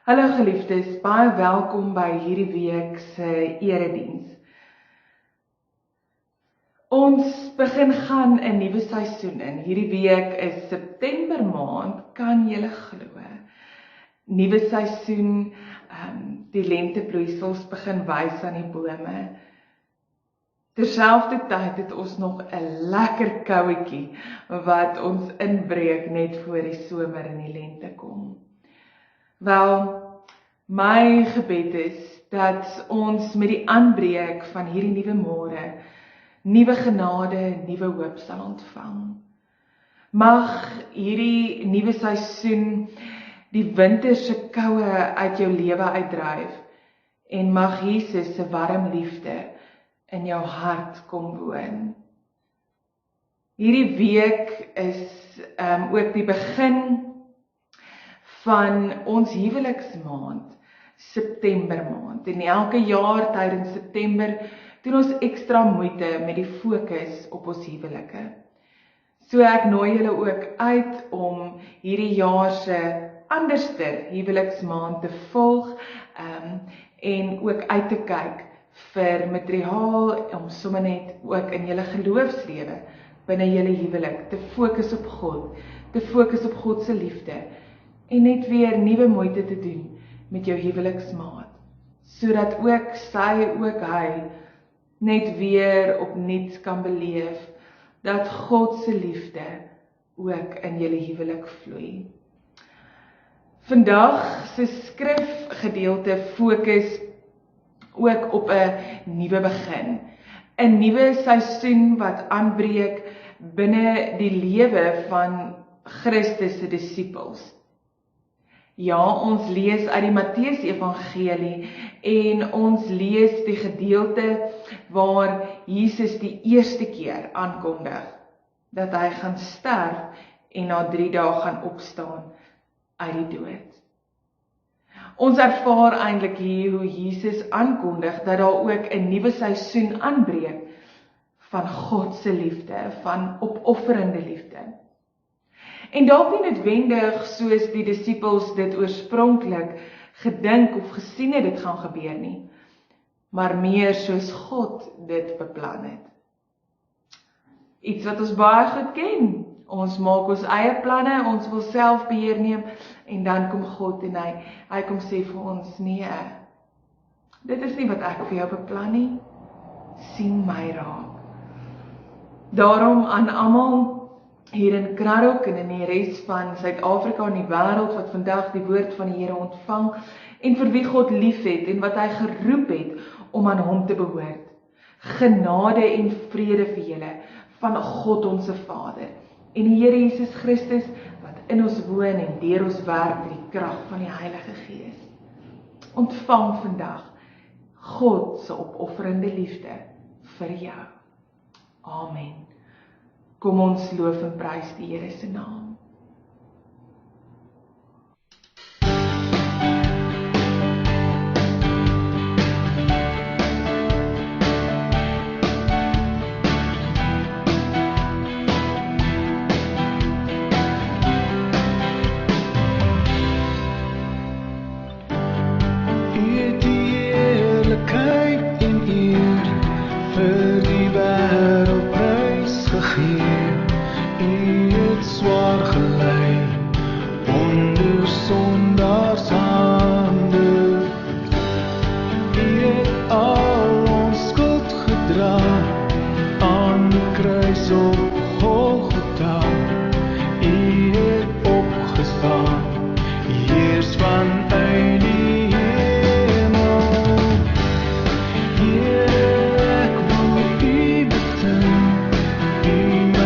Hallo geliefdes, baie welkom by hierdie week se erediens. Ons begin gaan 'n nuwe seisoen in. Hierdie week is September maand, kan julle glo. Nuwe seisoen, die lentebloeisels begin wys aan die bome. Terselfdertyd het ons nog 'n lekker kouetjie wat ons inbreek net voor die somer en die lente kom. Wel, my gebed is dat ons met die aanbreek van hierdie nuwe môre, nuwe genade, nuwe hoop sal ontvang. Mag hierdie nuwe seisoen die winterse koue uit jou lewe uitdryf en mag Jesus se warm liefde in jou hart kom woon. Hierdie week is ook die begin van ons huweliksmaand, September maand. En elke jaar tydens September doen ons ekstra moeite met die fokus op ons huwelike. So ek nooi julle ook uit om hierdie jaar se anderste huweliksmaand te volg en ook uit te kyk vir materiaal om sommer net ook in julle geloofslewe binne julle huwelik te fokus op God, te fokus op God se liefde en net weer nuwe moeite te doen met jou huweliksmaat, sodat ook sy, ook hy net weer opnuut kan beleef dat God se liefde ook in julle huwelik vloei. Vandag se skrifgedeelte fokus ook op 'n nuwe begin, 'n nuwe seisoen wat aanbreek binne die lewe van Christus se disippels. Ja, ons lees uit die Matteus Evangelie en ons lees die gedeelte waar Jesus die eerste keer aankondig dat hy gaan sterf en na 3 dae gaan opstaan uit die dood. Ons ervaar eintlik hier hoe Jesus aankondig dat daar ook 'n nuwe seisoen aanbreek van God se liefde, van opofferende liefde. En dalk nie noodwendig soos die disippels dit oorspronklik gedink of gesien het dit gaan gebeur nie, maar meer soos God dit beplan het. Iets wat ons baie goed ken. Ons maak ons eie planne, ons wil self beheer neem en dan kom God en hy kom sê vir ons, nee, dit is nie wat ek vir jou beplan nie, sien my raak. Daarom aan almal hier in Kraddock en in die res van Suid-Afrika en die wêreld wat vandag die woord van die Here ontvang en vir wie God liefhet en wat hy geroep het om aan hom te behoort. Genade en vrede vir julle van God ons Vader en die Here Jesus Christus wat in ons woon en deur ons werk met die krag van die Heilige Gees. Ontvang vandag God se opofferende liefde vir jou. Amen. Kom ons loof en prys die Here se naam. Be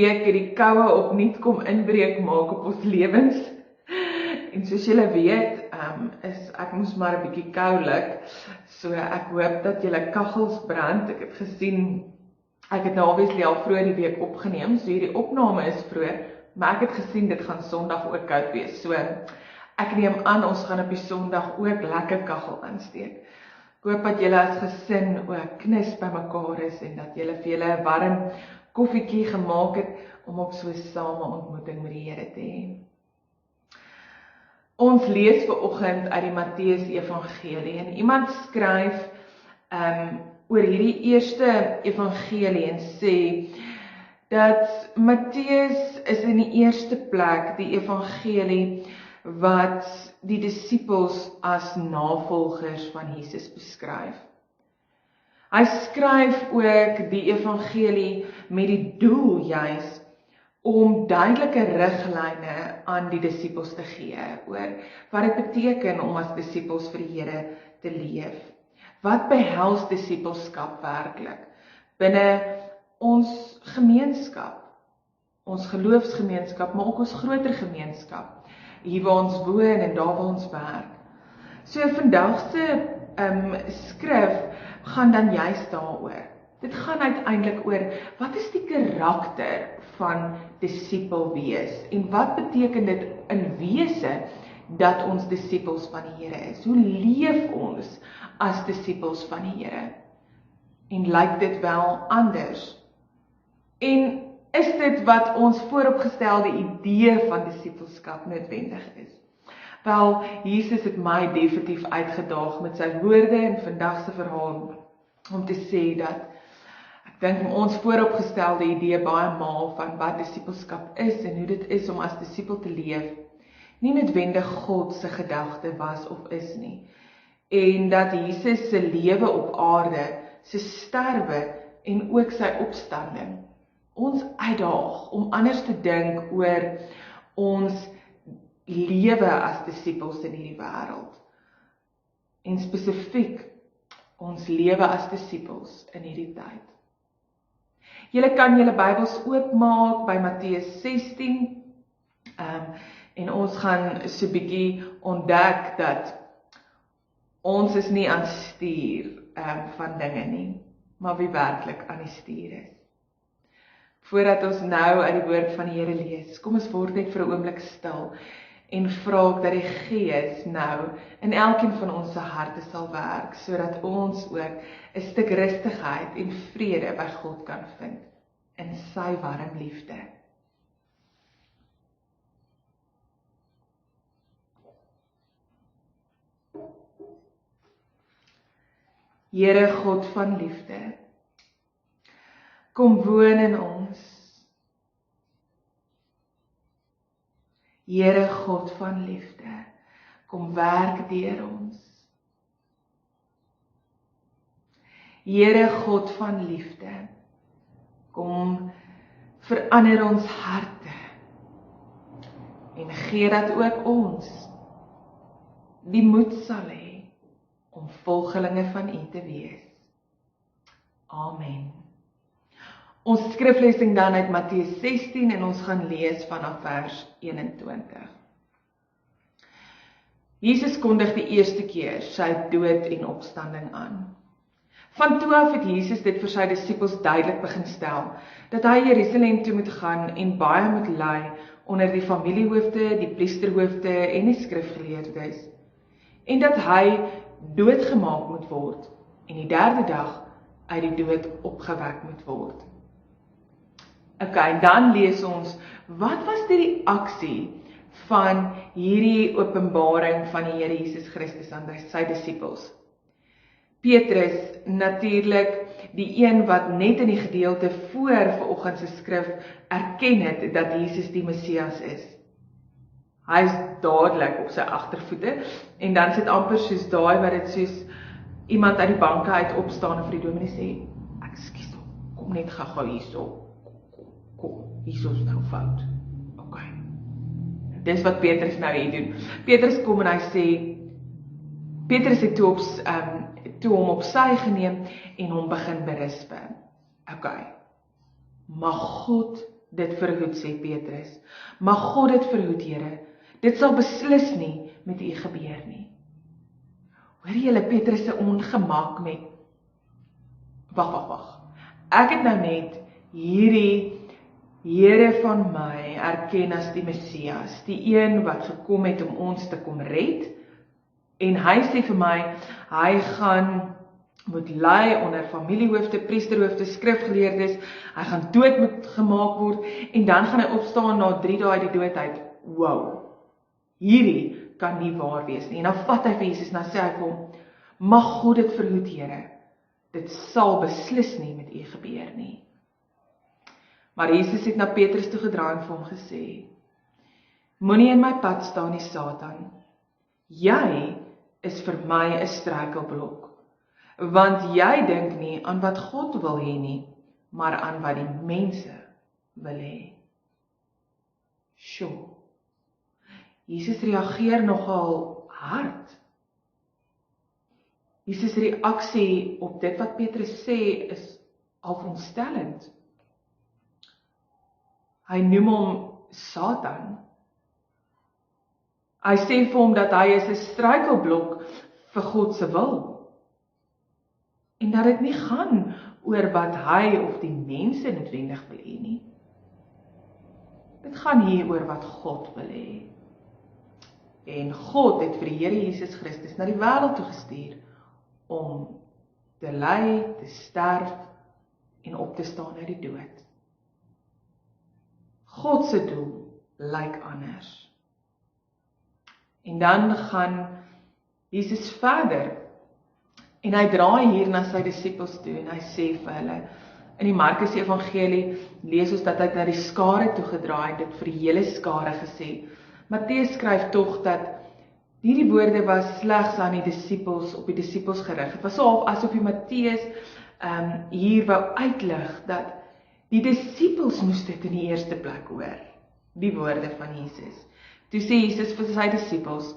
week het die koue opnuut kom inbreek maak op ons lewens. En soos julle weet, ek moes maar 'n bietjie koulik, so ek hoop dat julle kaggels brand. Ek het gesien, ek het nou obviously al vroeër die week opgeneem, so hierdie opname is vroeër, maar ek het gesien dit gaan Sondag ook koud wees, so ek neem aan ons gaan op die Sondag ook lekker kaggel aansteek. Ek hoop dat julle as gesin ook knus by mekaar is en dat julle vir julle 'n warm koffietjie gemaak het om op so 'n same ontmoeting met die Here te hê. Ons lees vanoggend uit die Matteus Evangelie en iemand skryf oor hierdie eerste evangelie en sê dat Matteus is in die eerste plek die evangelie wat die disippels as navolgers van Jesus beskryf. Hy skryf ook die evangelie met die doel juis om duidelike riglyne aan die disippels te gee oor wat dit beteken om as disippels vir die Here te leef. Wat behels disippelskap werklik binne ons gemeenskap, ons geloofsgemeenskap, maar ook ons groter gemeenskap, hier waar ons woon en daar waar ons werk. So vandag se skrif gaan dan juist daaroor. Dit gaan uiteindelik oor, wat is die karakter van disipel wees? En wat beteken dit in wese dat ons disippels van die Here is? Hoe leef ons as disippels van die Here? En lyk dit wel anders? En is dit wat ons vooropgestelde idee van disipelskap noodwendig is? Wel, Jesus het my definitief uitgedaag met sy woorde in vandag se verhaal om te sê dat ek dink ons vooropgestelde idee baie maal van wat disipelskap is en hoe dit is om as disipel te leef, nie noodwendig God se gedagte was of is nie. En dat Jesus se lewe op aarde, sy sterwe en ook sy opstanding ons uitdaag om anders te dink oor ons lewe as disippels in hierdie wêreld. En spesifiek ons lewe as disippels in hierdie tyd. Julle kan julle Bybels oopmaak by Matteus 16 en ons gaan so 'n bietjie ontdek dat ons is nie aan stuur van dinge nie, maar wie werklik aan die stuur is. Voordat ons nou uit die woord van die Here lees, kom ons word net vir 'n oomblik stil en vra ek dat die Gees nou in elkeen van ons se harte sal werk, sodat ons ook 'n stuk rustigheid en vrede by God kan vind in sy warm liefde. Here God van liefde, kom woon in ons. Here God van liefde, kom werk deur ons. Here God van liefde, kom verander ons harte en gee dat ook ons die moed sal hê om volgelinge van U te wees. Amen. Ons skriflesing dan uit Matteus 16 en ons gaan lees vanaf vers 21. Jesus kondig die eerste keer sy dood en opstanding aan. Van toe af het Jesus dit vir sy disippels duidelik begin stel, dat hy Jerusalem toe moet gaan en baie moet ly onder die familiehoofde, die priesterhoofde en die skrifgeleerdes, en dat hy doodgemaak moet word en die derde dag uit die dood opgewek moet word. Dan lees ons, wat was die reaksie van hierdie openbaring van die Here Jesus Christus aan sy disippels? Petrus, natuurlik die een wat net in die gedeelte voor vanoggend se skrif erken het dat Jesus die Messias is. Hy is dadelik op sy agtervoete en dan sit amper soos daai wat dit soos iemand uit die banke uit opstaan en vir die dominee sê, ekskuus, kom net gou hierso. Kom, hierso is nou fout. Dis wat Petrus nou hier doen. Petrus kom en hy sê, Petrus het toe hom op sy geneem en hom begin berispe. Mag God dit verhoed, sê Petrus. Mag God dit verhoed, Here. Dit sal beslis nie met u gebeur nie. Hoor julle Petrus se ongemak met, wag. Ek het nou net hierdie Here van my erken as die Messias, die een wat gekom het om ons te kom red, en hy sê vir my, hy gaan moet ly onder familiehoofde, priesterhoofde, skrifgeleerdes, hy gaan dood moet gemaak word, en dan gaan hy opstaan na 3 dae uit die dood uit. Wow, hierdie kan nie waar wees nie. En dan vat hy vir Jesus en dan sê hy vir hom, mag God dit verhoed, Here, dit sal beslis nie met u gebeur nie. Maar Jesus het na Petrus toe gedraai en vir hom gesê, moenie in my pad staan nie, Satan. Jy is vir my 'n struikelblok, want jy dink nie aan wat God wil hê nie, maar aan wat die mense wil hê. Sjoe. Jesus reageer nogal hard. Jesus reaksie op dit wat Petrus sê is al ontstellend. Hy noem hom Satan. Hy sê vir hom dat hy is 'n struikelblok vir God se wil. En dat dit nie gaan oor wat hy of die mense noodwendig wil hê nie. Dit gaan hier oor wat God wil hê. En God het vir die Here Jesus Christus na die wêreld toe gestuur om te ly, te sterf en op te staan uit die dood. God se doel lyk anders. En dan gaan Jesus verder en hy draai hier na sy disippels toe en hy sê vir hulle, in die Markus Evangelie lees ons dat hy na die skare toe gedraai en dit vir die hele skare gesê. Matteus skryf tog dat hierdie woorde was slegs aan die disippels, op die disippels gerig. Dit was so asof die Matteus hier wou uitlig dat die disippels moes dit in die eerste plek hoor, die woorde van Jesus. Toe sê Jesus vir sy disippels,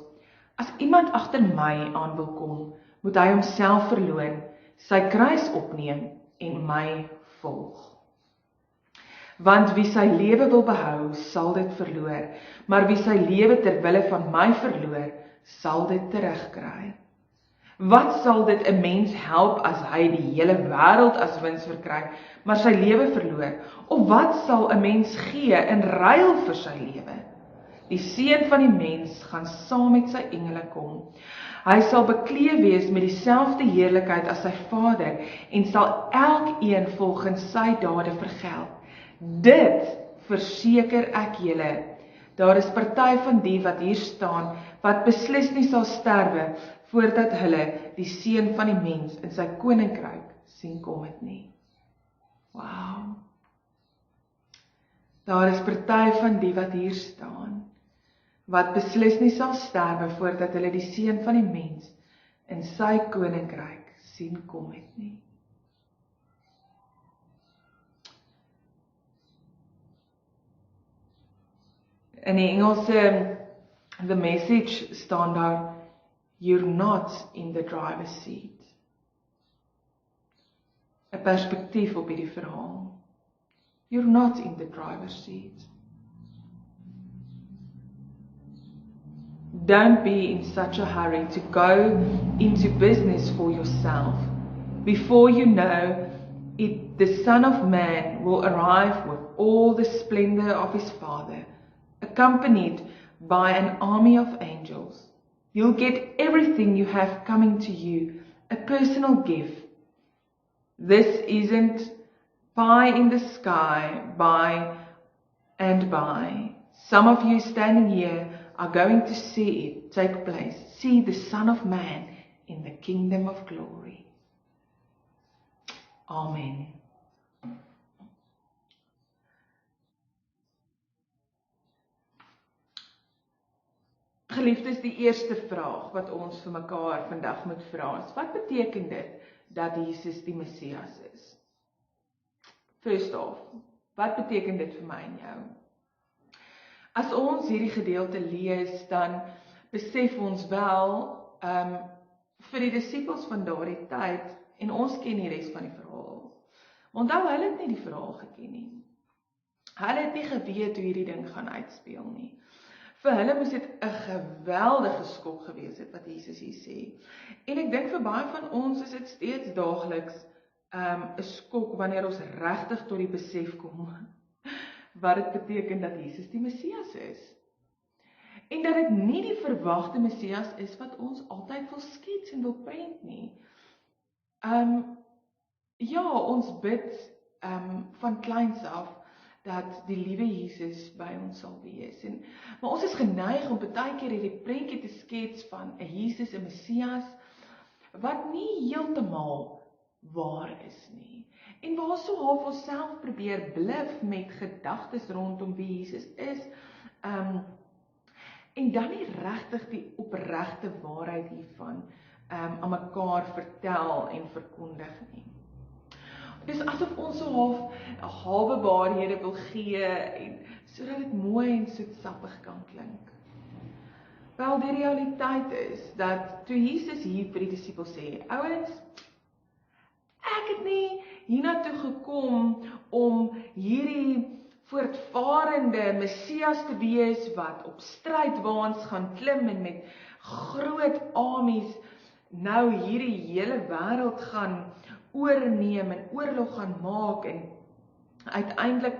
as iemand agter my aan wil kom, moet hy homself verloon, sy kruis opneem en my volg. Want wie sy lewe wil behou, sal dit verloor, maar wie sy lewe ter wille van my verloor, sal dit terugkry. Wat sal dit 'n mens help as hy die hele wêreld as wins verkry, maar sy lewe verloor? Of wat sal 'n mens gee in ruil vir sy lewe? Die Seun van die mens gaan saam met sy engele kom. Hy sal bekleed wees met dieselfde heerlikheid as sy Vader en sal elkeen volgens sy dade vergeld. Dit verseker ek julle, daar is party van die wat hier staan, wat beslis nie sal sterwe, voordat hulle die Seun van die mens in sy koninkryk sien kom het nie. Wow. Daar is party van die wat hier staan, wat beslis nie sal sterwe, voordat hulle die Seun van die mens in sy koninkryk sien kom het nie. In die Engelse, The Message staan daar, you're not in the driver's seat. 'n perspektief op hierdie verhaal. You're not in the driver's seat. Don't be in such a hurry to go into business for yourself. Before you know it, the Son of Man will arrive with all the splendor of his Father, accompanied by an army of angels. You'll get everything you have coming to you, a personal gift. This isn't pie in the sky by and by. Some of you standing here are going to see it take place. See the Son of Man in the kingdom of glory. Amen. Geliefdes, die eerste vraag wat ons vir mekaar vandag moet vra is, wat beteken dit dat Jesus die Messias is? First off, wat beteken dit vir my en jou? As ons hierdie gedeelte lees, dan besef ons wel, vir die disippels van daardie tyd, en ons ken die res van die verhaal. Onthou, hulle het nie die verhaal geken nie. Hulle het nie geweet hoe hierdie ding gaan uitspeel nie. Vir hulle moes dit 'n geweldige skok gewees het wat Jesus hier sê. En ek dink vir baie van ons is dit steeds daagliks 'n skok wanneer ons regtig tot die besef kom wat dit beteken dat Jesus die Messias is. En dat dit nie die verwagte Messias is wat ons altyd wil skets en wil prent nie. Ja, ons bid van kleins af dat die liewe Jesus by ons sal wees. Maar ons is geneig om baie keer hierdie prentjie te skets van 'n Jesus, 'n Messias, wat nie heeltemal waar is nie. En waar so half ons self probeer blif met gedagtes rondom wie Jesus is, en dan nie regtig die opregte waarheid hiervan aan mekaar vertel en verkondig nie. Dis asof ons so halwe waarhede wil gee en sodat dit mooi en soetsappig kan klink. Wel, die realiteit is dat toe Jesus hier vir die disippels sê, ouens, ek het nie hiernatoe gekom om hierdie voortvarende Messias te wees wat op strydwaans gaan klim en met groot armies nou hierdie hele wêreld gaan oorneem en oorlog gaan maak en uiteindelik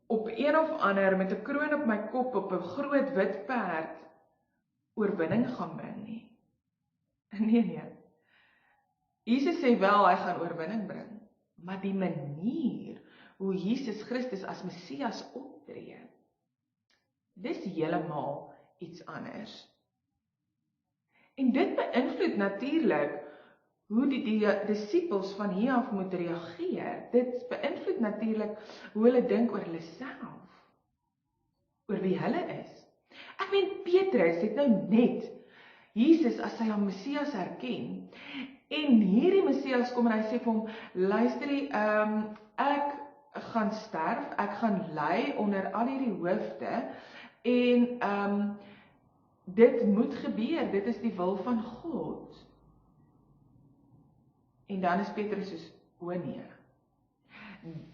op een of ander met 'n kroon op my kop op 'n groot wit perd oorwinning gaan bring nie. Nee. Jesus sê wel hy gaan oorwinning bring, maar die manier hoe Jesus Christus as Messias optree, dis heeltemal iets anders. En dit beïnvloed natuurlik hoe die disippels van hier af moet reageer. Dit beïnvloed natuurlik hoe hulle dink oor hulle self, oor wie hulle is. Ek meen, Petrus het nou net Jesus as sy Messias herken, en hierdie Messias kom en hy sê vir hom, luisterie, ek gaan sterf, ek gaan ly onder al hierdie hoofde, en dit moet gebeur, dit is die wil van God. En dan is Petrus soos, o nee,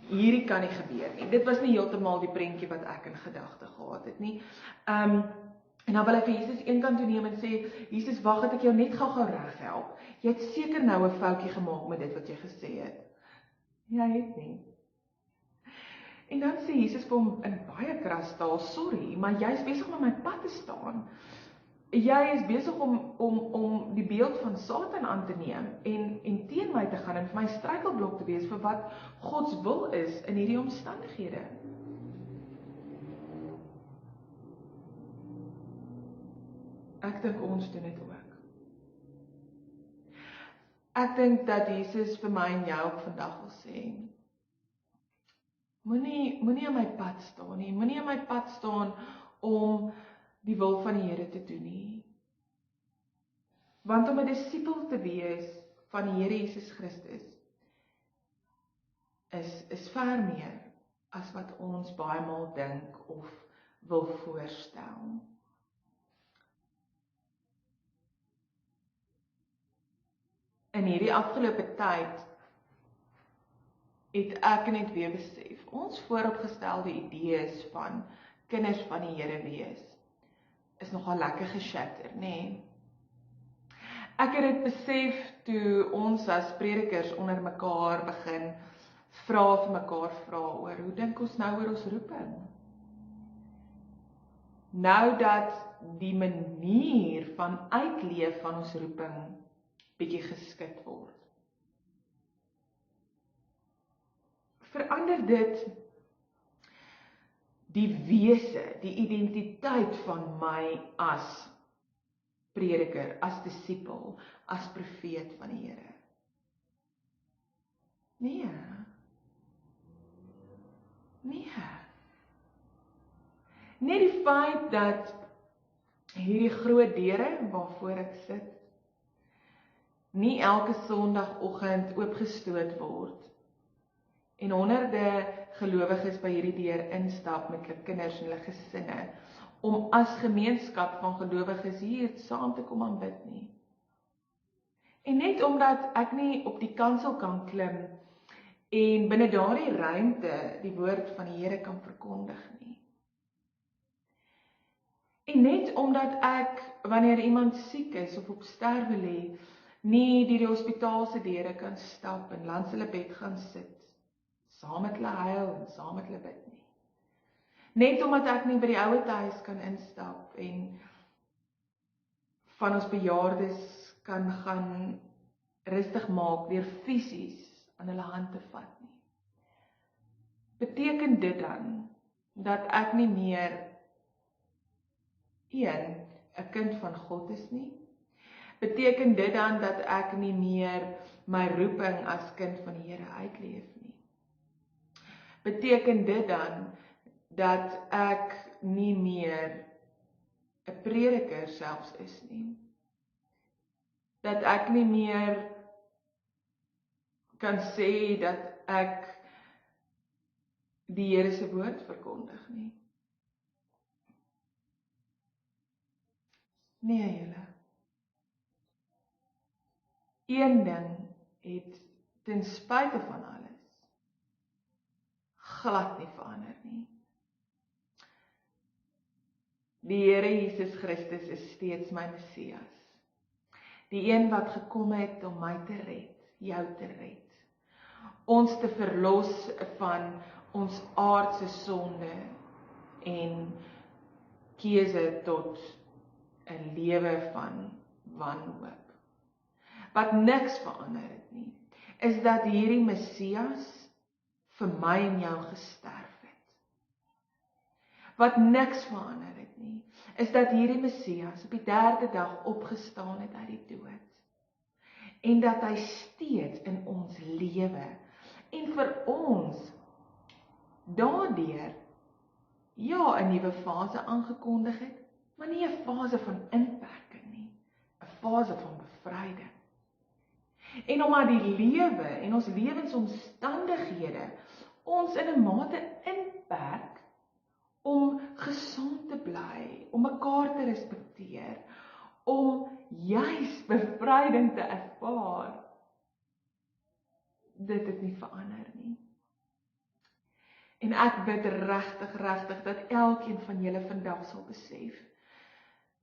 hierdie kan nie gebeur nie. Dit was nie heeltemal die prentjie wat ek in gedagte gehad het nie. En dan wil hy vir Jesus eenkant toe neem en sê, Jesus, wag dat ek jou net gou reghelp. Jy het seker nou 'n foutjie gemaak met dit wat jy gesê het. Ja, hy het nie. En dan sê Jesus vir hom in baie kras taal, sorry, maar jy is besig om op my pad te staan. Jy is besig om die beeld van Satan aan te neem en teen my te gaan en vir my struikelblok te wees vir wat Gods wil is in hierdie omstandighede. Ek dink ons doen dit ook. Ek dink dat Jesus vir my en jou op vandag wil sê, moenie aan my pad staan nie, moenie aan my pad staan om die wil van die Here te doen nie. Want om 'n disipel te wees van die Here Jesus Christus is ver meer as wat ons baie maal dink of wil voorstel. In hierdie afgelope tyd het ek net weer besef, ons vooropgestelde idees van kinders van die Here wees is nogal lekker geshatter, nê? Ek het dit besef toe ons as predikers onder mekaar begin vir mekaar vra oor, hoe dink ons nou oor ons roeping? Nou dat die manier van uitleef van ons roeping bietjie geskit word. Verander dit die wese, die identiteit van my as prediker, as disipel, as profeet van die Here? Nee. Net die feit dat hierdie groot deure waarvoor ek sit, nie elke Sondagoggend oopgestoot word en honderde gelowiges by hierdie deur instap met hulle kinders en hulle gesinne, om as gemeenskap van gelowiges hier saam te kom aanbid nie. En net omdat ek nie op die kansel kan klim en binne daardie ruimte die woord van die Here kan verkondig nie. En net omdat ek, wanneer iemand siek is of op sterwe lê, nie deur die hospitaal se deure kan stap en langs hulle bed gaan sit, saam met hulle huil en saam met hulle bid nie. Net omdat ek nie by die ouetehuis kan instap en van ons bejaardes kan gaan rustig maak deur fisies aan hulle hand te vat nie. Beteken dit dan dat ek nie meer 'n kind van God is nie? Beteken dit dan dat ek nie meer my roeping as kind van die Here uitleef nie? Beteken dit dan dat ek nie meer 'n prediker selfs is nie? Dat ek nie meer kan sê dat ek die Here se woord verkondig nie? Nee, julle. Een ding het ten spyte van alles glad nie verander nie. Die Here Jesus Christus is steeds my Messias. Die een wat gekom het om my te red, jou te red. Ons te verlos van ons aardse sonde en keuse tot 'n lewe van wanhoop. Wat niks verander het nie, is dat hierdie Messias vir my en jou gesterf het. Wat niks verander het nie, is dat hierdie Messias op die 3de dag opgestaan het uit die dood. En dat hy steeds in ons lewe en vir ons daardeur 'n nuwe fase aangekondig het, maar nie 'n fase van inperking nie, 'n fase van bevryding. En omdat die lewe en ons lewensomstandighede ons in 'n mate inperk om gesond te bly, om mekaar te respekteer, om juis bevryding te ervaar, dit het nie verander nie. En ek bid regtig dat elkeen van julle vandag sal besef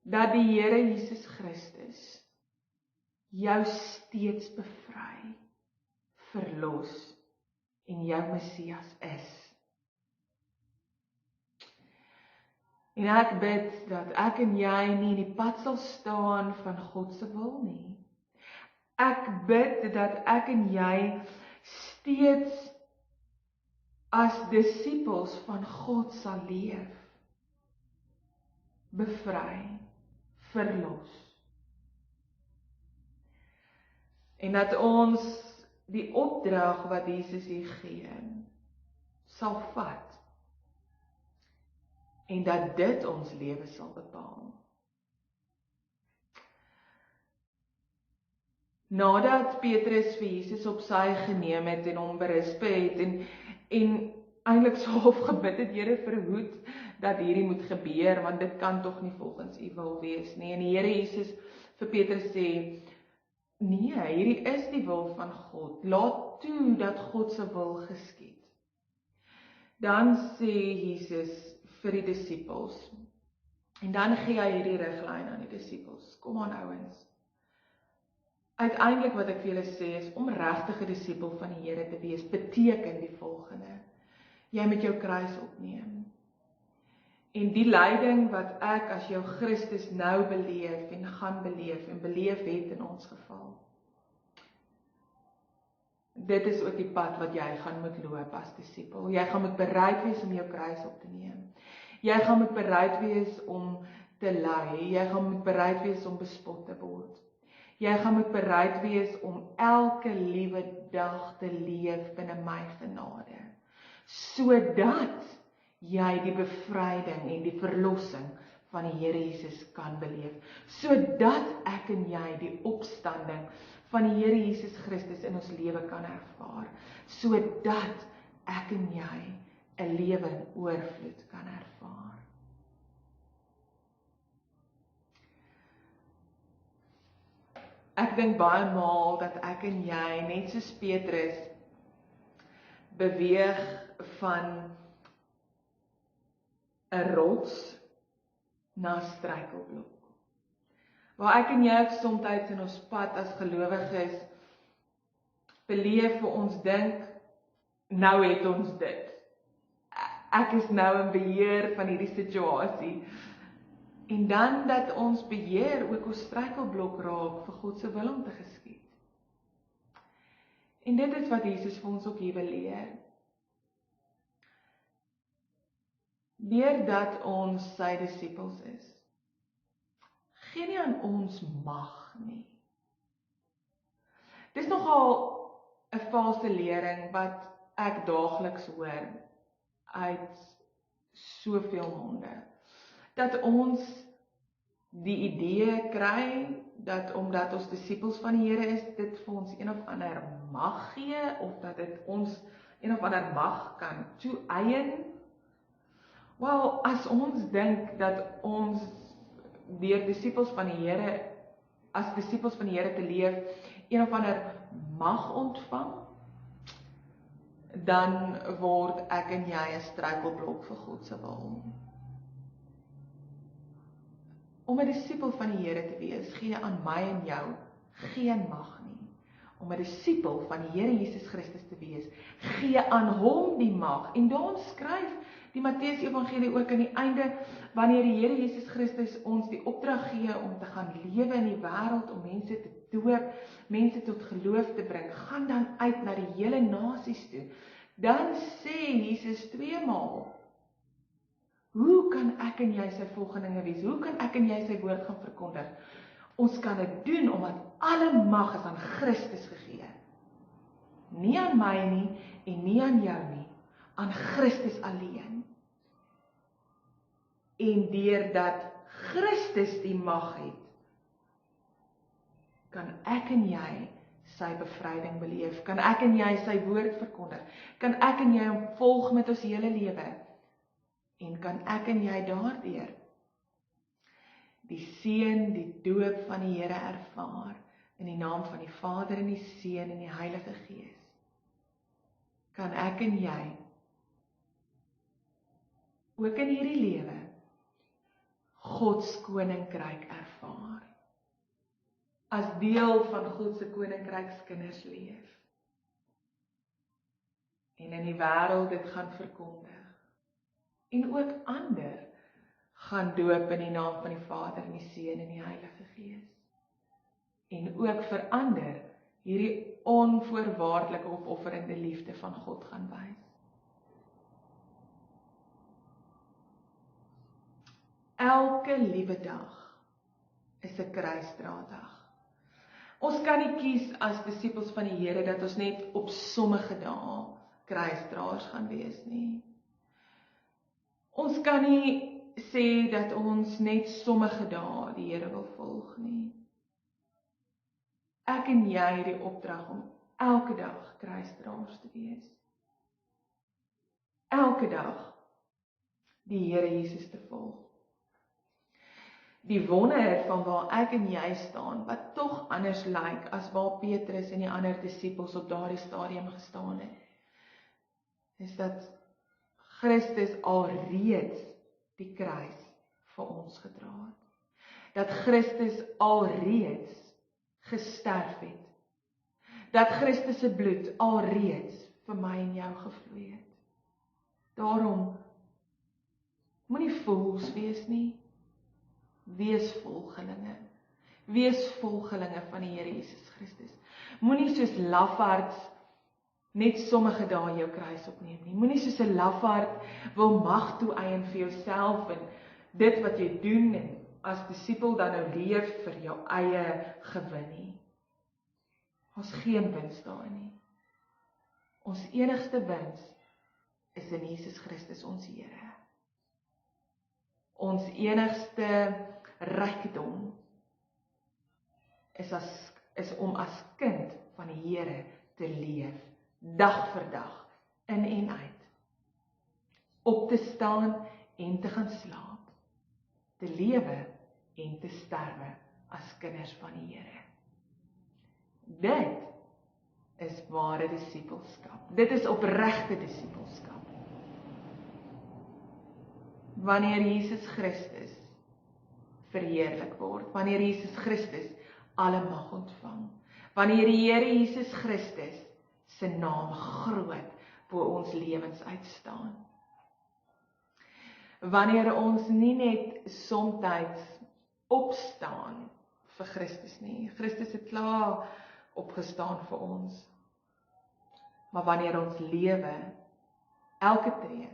dat die Here Jesus Christus jou steeds bevry, verlos en jou Messias is. En ek bid dat ek en jy nie in die pad sal staan van God se wil nie. Ek bid dat ek en jy steeds as disippels van God sal leef, bevry, verlos. En dat ons die opdrag wat Jesus hier gee, sal vat. En dat dit ons lewe sal bepaal. Nadat Petrus vir Jesus op sy geneem het en hom berispe het en eintlik so gebid het, Here verhoed dat hierdie moet gebeur, want dit kan tog nie volgens U wil wees nie. En die Here Jesus vir Petrus sê, nee, hierdie is die wil van God. Laat toe dat God se wil geskied. Dan sê Jesus vir die disippels, en dan gee hy hierdie riglyn aan die disippels. Kom aan ouens. Uiteindelik wat ek vir julle sê is, om regtig 'n disipel van die Here te wees, beteken die volgende. Jy moet jou kruis opneem. En die lyding wat ek as jou Christus nou beleef en gaan beleef en beleef het in ons geval. Dit is ook die pad wat jy gaan moet loop as disipel. Jy gaan moet bereid wees om jou kruis op te neem. Jy gaan moet bereid wees om te ly. Jy gaan moet bereid wees om bespot te word. Jy gaan moet bereid wees om elke liewe dag te leef binne my genade, sodat jy die bevryding en die verlossing van die Here Jesus kan beleef, sodat ek en jy die opstanding van die Here Jesus Christus in ons lewe kan ervaar, sodat ek en jy 'n lewe in oorvloed kan ervaar. Ek dink baie maal dat ek en jy, net soos Petrus, beweeg van 'n rots na 'n struikelblok. Waar ek en jy ook soms in ons pad as gelowiges beleef vir ons dink, nou het ons dit. Ek is nou in beheer van hierdie situasie. En dan dat ons beheer ook ons struikelblok raak vir God se wil om te geskied. En dit is wat Jesus vir ons ook hier wil leer. Deurdat ons sy disippels is, gee nie aan ons mag nie. Dis nogal 'n valse lering wat ek daagliks hoor uit soveel monde. Dat ons die idee kry, dat omdat ons disippels van die Here is, dit vir ons een of ander mag gee, of dat dit ons een of ander mag kan toeëien. Wel, as ons dink dat ons deur disippels van die Here, as disippels van die Here te leef, een of ander mag ontvang, dan word ek en jy 'n struikelblok vir God se wil. Om 'n disipel van die Here te wees, gee aan my en jou geen mag nie. Om 'n disipel van die Here Jesus Christus te wees, gee aan hom die mag. En daarom skryf die Matteus Evangelie ook aan die einde, wanneer die Here Jesus Christus ons die opdrag gee om te gaan lewe in die wêreld, om mense te doop, mense tot geloof te bring, gaan dan uit na die hele nasies toe. Dan sê Jesus 2 maal, hoe kan ek en jy sy volgelinge wees? Hoe kan ek en jy sy woord gaan verkondig? Ons kan dit doen omdat alle mag is aan Christus gegee. Nie aan my nie en nie aan jou nie, aan Christus alleen. En deurdat Christus die mag het, kan ek en jy sy bevryding beleef, kan ek en jy sy woord verkondig, kan ek en jy hom volg met ons hele lewe, en kan ek en jy daardeur die seën, die doop van die Here ervaar, in die naam van die Vader en die Seun en die Heilige Gees. Kan ek en jy ook in hierdie lewe God se koninkryk ervaar, as deel van God se koninkrykskinders leef, en in die wêreld dit gaan verkondig, en ook ander gaan doop in die naam van die Vader en die Seun en die Heilige Gees. En ook verander hierdie onvoorwaardelike opofferende liefde van God gaan wys. Elke liewe dag is 'n kruisdraagdag. Ons kan nie kies as disippels van die Here dat ons net op sommige dae kruisdraers gaan wees nie. Ons kan nie sê dat ons net sommige dae die Here wil volg nie. Ek en jy het die opdrag om elke dag kruisdraers te wees. Elke dag die Here Jesus te volg. Die wonder van waar ek en jy staan, wat tog anders lyk as waar Petrus en die ander disippels op daardie stadium gestaan het, is dat Christus alreeds die kruis vir ons gedra het. Dat Christus alreeds gesterf het. Dat Christus se bloed alreeds vir my en jou gevloei het. Daarom moenie fools wees nie. Wees volgelinge. Wees volgelinge van die Here Jesus Christus. Moenie soos lafaards net sommige dae jou kruis opneem nie. Moenie soos 'n lafaard wil mag toeëien vir jouself en dit wat jy doen en as disipel dan nou leef vir jou eie gewin nie. Ons geen wins daarin nie. Ons enigste wins is in Jesus Christus ons Here. Ons enigste rykdom is om as kind van die Here te leef, dag vir dag, in en uit. Op te staan en te gaan slaap, te lewe en te sterwe as kinders van die Here. Dit is ware disippelskap. Dit is opregte disippelskap. Wanneer Jesus Christus verheerlik word, wanneer Jesus Christus alle mag ontvang, wanneer die Here Jesus Christus se naam groot bo ons lewens uitstaan. Wanneer ons nie net somtyds opstaan vir Christus nie, Christus het klaar opgestaan vir ons, maar wanneer ons lewe, elke tree,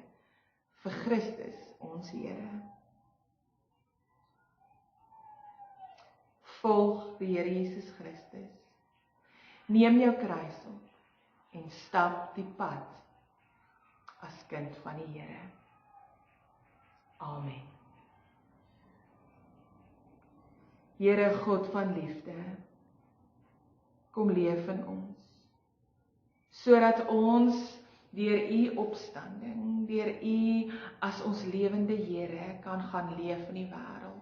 vir Christus, ons Here. Volg die Here Jesus Christus, neem jou kruis op en stap die pad as kind van die Here. Amen. Here God van liefde, kom leef in ons, sodat ons deur u opstanding, deur u as ons lewende Here kan gaan leef in die wêreld.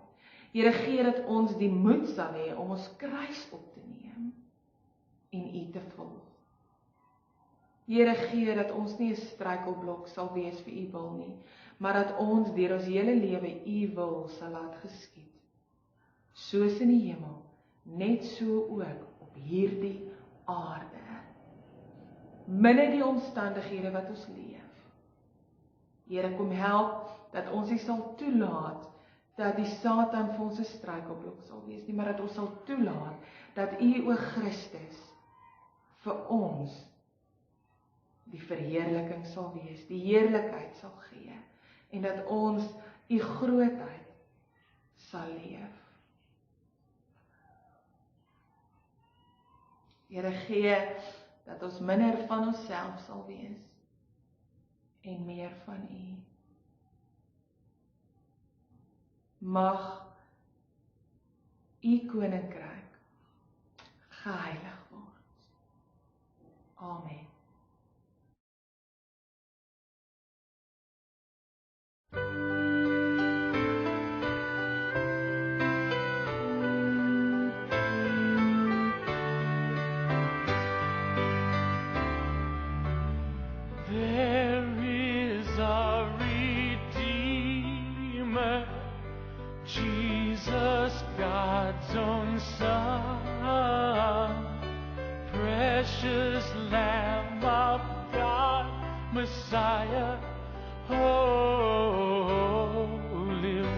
Here, gee dat ons die moed sal hê om ons kruis op te neem en u te volg. Here, gee dat ons nie 'n struikelblok sal wees vir u wil nie, maar dat ons deur ons hele lewe u wil sal laat geskied. Soos in die hemel, net so ook op hierdie aarde. Binne die omstandighede wat ons leef. Here, kom help dat ons nie sal toelaat dat die Satan vir ons 'n struikelblok sal wees nie, maar dat ons sal toelaat dat u o Christus vir ons die verheerliking sal wees, die heerlikheid sal gee, en dat ons u grootheid sal leef. Here, gee dat ons minder van onsself sal wees en meer van u. Mag u koninkryk geheilig word. Amen. God's own Son, precious Lamb of God, Messiah, Holy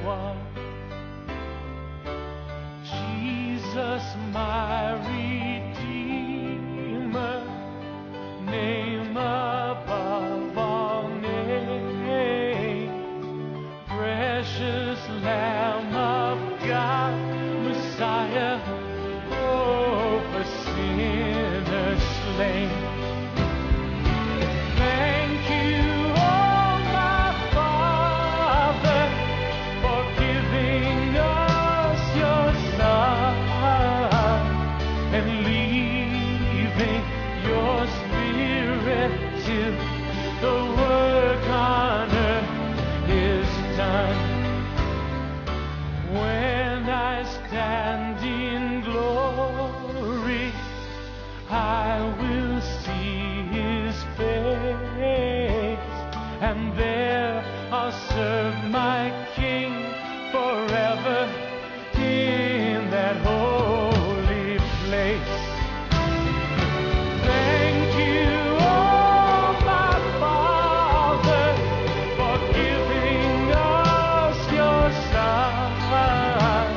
One. Jesus, my Redeemer, name above all names, precious Lamb of God, Messiah, oh, for sinners slain. Thank you, oh my Father, for giving us your Son and leaving your Spirit till the work on earth is done. When I stand in glory, I will see his face, and there I'll serve my King forever in that holy place. Thank you, oh my Father, for giving us your Son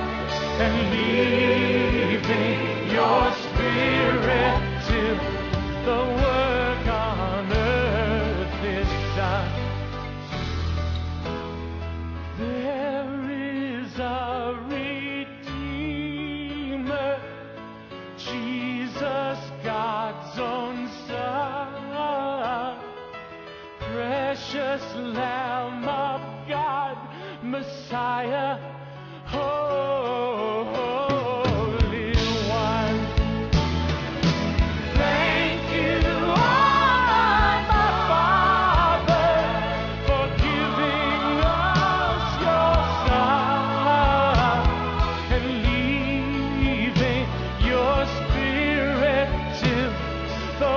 and leaving your Spirit till the work on earth is done. There is a Redeemer, Jesus, God's own Son, precious Lamb of God, Messiah, Holy One. Thank you, oh my Father, for giving us your Son and leaving your Spirit till the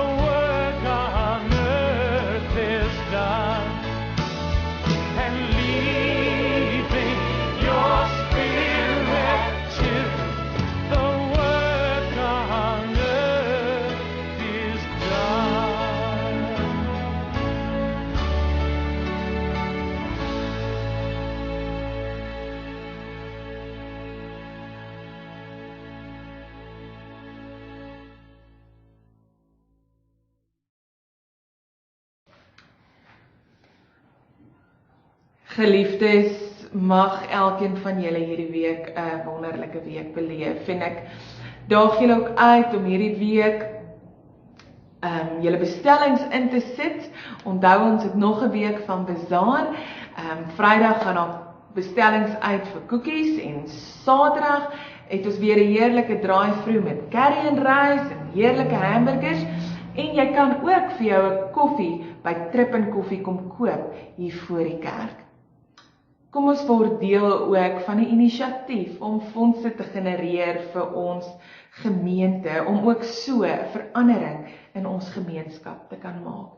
Geliefdes, mag elkeen van julle hierdie week 'n wonderlike week beleef. En ek daag julle ook uit om hierdie week julle bestellings in te sit. Onthou ons het nog 'n week van Bazaar. Vrydag gaan daar bestellings uit vir koekies en Saterdag het ons weer 'n heerlike drive-through met curry en rys en heerlike hamburgers. En jy kan ook vir jou 'n koffie by Trip en Koffie kom koop hier voor die kerk. Kom ons word deel ook van 'n inisiatief om fondse te genereer vir ons gemeente, om ook so 'n verandering in ons gemeenskap te kan maak.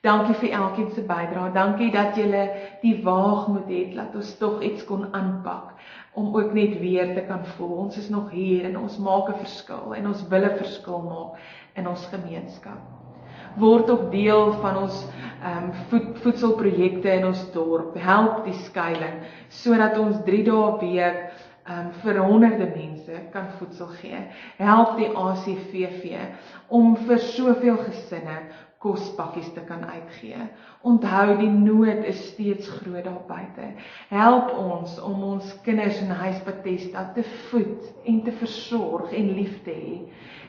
Dankie vir elkeen se bydrae, dankie dat julle die waagmoed het, laat ons tog iets kon aanpak, om ook net weer te kan voel, ons is nog hier en ons maak 'n verskil, en ons wil 'n verskil maak in ons gemeenskap. Word ook deel van ons voedselprojekte in ons dorp, help die skuiling, sodat ons 3 dae 'n week vir honderde mense kan voedsel gee. Help die ACVV om vir soveel gesinne kospakkies te kan uitgee. Onthou, die nood is steeds groot daar buite. Help ons om ons kinders in Huis Bethesda te voed en te versorg en lief te hê.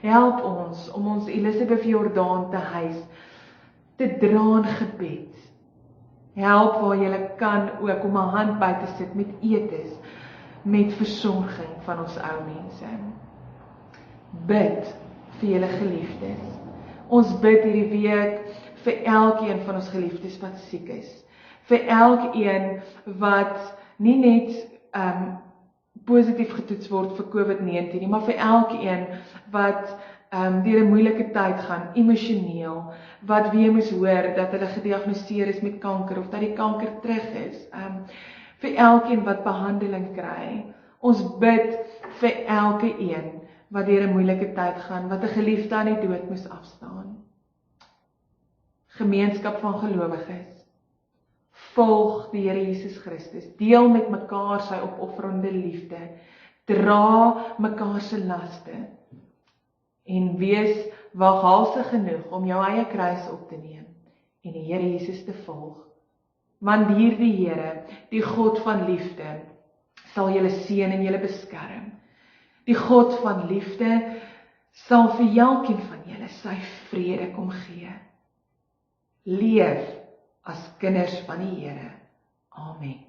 Help ons om ons Elisabeth Jordaan te huis te dra in gebed. Help waar jy kan ook om 'n hand by te sit met etes, met versorging van ons ou mense. Bid vir julle geliefdes. Ons bid hierdie week vir elkeen van ons geliefdes wat siek is. Vir elkeen wat nie net positief getoets word vir COVID-19 nie, maar vir elkeen wat deur 'n moeilike tyd gaan, emosioneel, wat weer moes hoor dat hulle gediagnoseer is met kanker of dat die kanker terug is. Vir elkeen wat behandeling kry. Ons bid vir elkeen wat deur 'n moeilike tyd gaan, wat 'n geliefde aan die dood moes afstaan. Gemeenskap van gelowiges, volg die Here Jesus Christus, deel met mekaar sy opofferende liefde, dra mekaar se laste, en wees waghalsig genoeg om jou eie kruis op te neem, en die Here Jesus te volg. Want hierdie Here, die God van liefde, sal julle seën en julle beskerm. Die God van liefde sal vir elkeen van julle sy vrede kom gee. Leef as kinders van die Here. Amen.